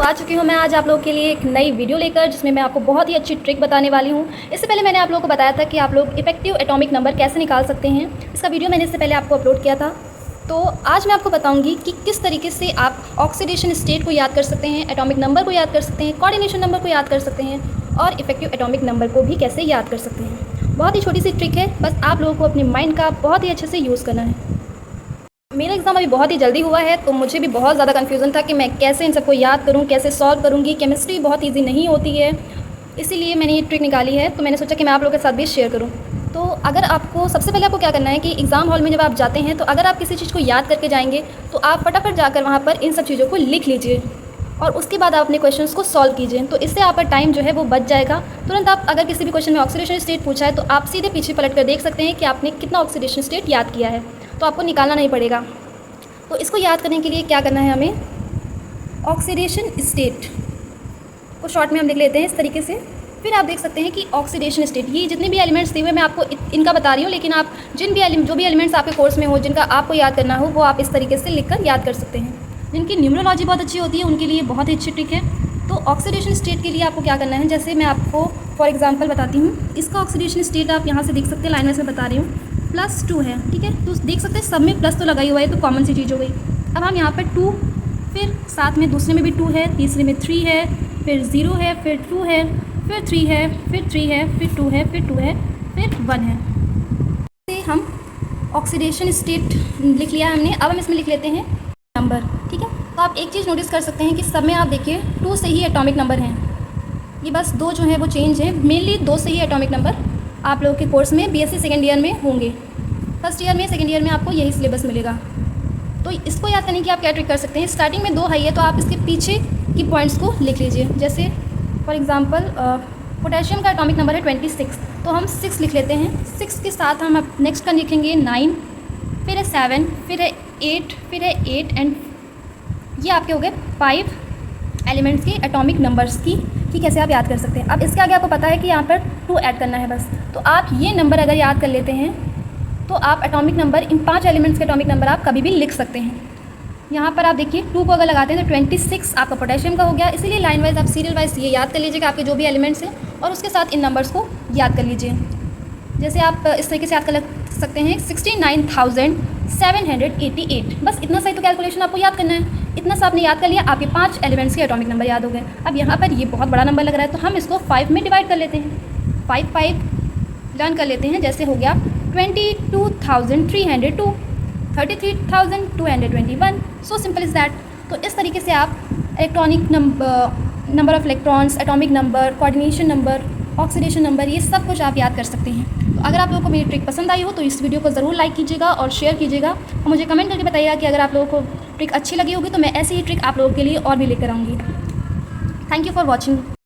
आ चुकी हूँ मैं आज आप लोगों के लिए एक नई वीडियो लेकर, जिसमें मैं आपको बहुत ही अच्छी ट्रिक बताने वाली हूँ। इससे पहले मैंने आप लोगों को बताया था कि आप लोग इफेक्टिव एटॉमिक नंबर कैसे निकाल सकते हैं। इसका वीडियो मैंने इससे पहले आपको अपलोड किया था। तो आज मैं आपको बताऊंगी कि किस तरीके से आप ऑक्सीडेशन स्टेट को याद कर सकते हैं, एटॉमिक नंबर को याद कर सकते हैं, कोऑर्डिनेशन नंबर को याद कर सकते हैं और इफेक्टिव एटॉमिक नंबर को भी कैसे याद कर सकते हैं। बहुत ही छोटी सी ट्रिक है, बस आप लोगों को अपने माइंड का बहुत ही अच्छे से यूज़ करना है। मेरा एग्ज़ाम अभी बहुत ही जल्दी हुआ है, तो मुझे भी बहुत ज़्यादा कन्फ्यूज़न था कि मैं कैसे इन सबको याद करूं, कैसे सॉल्व करूंगी। केमिस्ट्री बहुत इजी नहीं होती है, इसीलिए मैंने ये ट्रिक निकाली है। तो मैंने सोचा कि मैं आप लोगों के साथ भी शेयर करूं। तो अगर आपको सबसे पहले आपको क्या करना है कि एग्ज़ाम हॉल में जब आप जाते हैं, तो अगर आप किसी चीज़ को याद करके जाएंगे तो आप फटाफट जाकर वहाँ पर इन सब चीज़ों को लिख लीजिए और उसके बाद आप अपने क्वेश्चंस को सॉल्व कीजिए। तो इससे आपका टाइम जो है वो बच जाएगा। तुरंत आप अगर किसी भी क्वेश्चन में ऑक्सीडेशन स्टेट पूछा है तो आप सीधे पीछे पलट कर देख सकते हैं कि आपने कितना ऑक्सीडेशन स्टेट याद किया है, तो आपको निकालना नहीं पड़ेगा। तो इसको याद करने के लिए क्या करना है, हमें ऑक्सीडेशन स्टेट को शॉर्ट में हम लिख लेते हैं इस तरीके से। फिर आप देख सकते हैं कि ऑक्सीडेशन स्टेट, ये जितने भी एलिमेंट्स दिए हुए मैं आपको इनका बता रही हूँ, लेकिन आप जो भी एलिमेंट्स आपके कोर्स में हो, जिनका आपको याद करना हो, वो आप इस तरीके से लिखकर याद कर सकते हैं। जिनकी न्यूमरोलॉजी बहुत अच्छी होती है उनके लिए बहुत ही अच्छी ट्रिक है। तो ऑक्सीडेशन स्टेट के लिए आपको क्या करना है, जैसे मैं आपको फॉर एग्जाम्पल बताती हूँ। इसका ऑक्सीडेशन स्टेट आप यहाँ से देख सकते हैं, लाइन वाइज में बता रही हूँ। +2 है, ठीक है। तो देख सकते हैं सब में प्लस तो लगाई हुआ है, तो कॉमन सी चीज़ हो गई। अब हम यहाँ पर 2, फिर साथ में दूसरे में भी 2 है, तीसरे में 3 है, फिर 0 है, फिर 2 है, फिर 3 है, फिर 3 है, फिर 2 है, फिर 2 है, फिर 1 है। से हम ऑक्सीडेशन स्टेट लिख लिया हमने। अब हम इसमें लिख लेते हैं नंबर, ठीक है। तो आप एक चीज़ नोटिस कर सकते हैं कि सब में आप देखिए 2 से ही एटॉमिक नंबर हैं। ये बस 2 जो है वो चेंज है, मेनली 2 से ही एटॉमिक नंबर आप लोगों के कोर्स में बीएससी सेकेंड ईयर में होंगे। फर्स्ट ईयर में, सेकेंड ईयर में आपको यही सिलेबस मिलेगा। तो इसको याद करने की आप क्या ट्रिक कर सकते हैं, स्टार्टिंग में 2 है तो आप इसके पीछे की पॉइंट्स को लिख लीजिए। जैसे फॉर एग्जांपल पोटेशियम का एटॉमिक नंबर है 26, तो हम 6 लिख लेते हैं। 6 के साथ हम अब नेक्स्ट का लिखेंगे 9, फिर है 7, फिर है 8, फिर है 8 एंड ये आपके हो गए 5 एलिमेंट्स के एटॉमिक नंबर्स की कैसे आप याद कर सकते हैं। अब इसके आगे आपको पता है कि यहाँ पर 2 ऐड करना है बस। तो आप ये नंबर अगर याद कर लेते हैं तो आप एटॉमिक नंबर, इन 5 एलिमेंट्स के एटॉमिक नंबर आप कभी भी लिख सकते हैं। यहाँ पर आप देखिए 2 को अगर लगाते हैं तो 26 आपका पोटेशियम का हो गया। इसीलिए लाइन वाइज आप सीरियल वाइज ये याद कर लीजिएगा आपके जो भी एलिमेंट्स हैं और उसके साथ इन नंबर्स को याद कर लीजिए। जैसे आप इस तरीके से याद कर सकते हैं 69,788। बस इतना सही तो कैलकुलेशन आपको याद करना है। इतना सा आपने याद कर लिया, आपके 5 एलिमेंट्स के एटॉमिक नंबर याद हो गए। अब यहाँ पर ये बहुत बड़ा नंबर लग रहा है तो हम इसको 5 में डिवाइड कर लेते हैं। 5 लर्न कर लेते हैं। जैसे हो गया 22,302, 33,221। So simple is that. तो इस तरीके से आप electronic number of electrons, atomic number, coordination number, oxidation number, ये सब कुछ आप याद कर सकते हैं। तो अगर आप लोगों को मेरी ट्रिक पसंद आई हो तो इस वीडियो को ज़रूर लाइक कीजिएगा और शेयर कीजिएगा और मुझे कमेंट करके बताइएगा कि अगर आप लोगों को ट्रिक अच्छी लगी होगी तो मैं ऐसी ही ट्रिक आप लोगों के लिए और भी लेकर आऊँगी। Thank you for watching.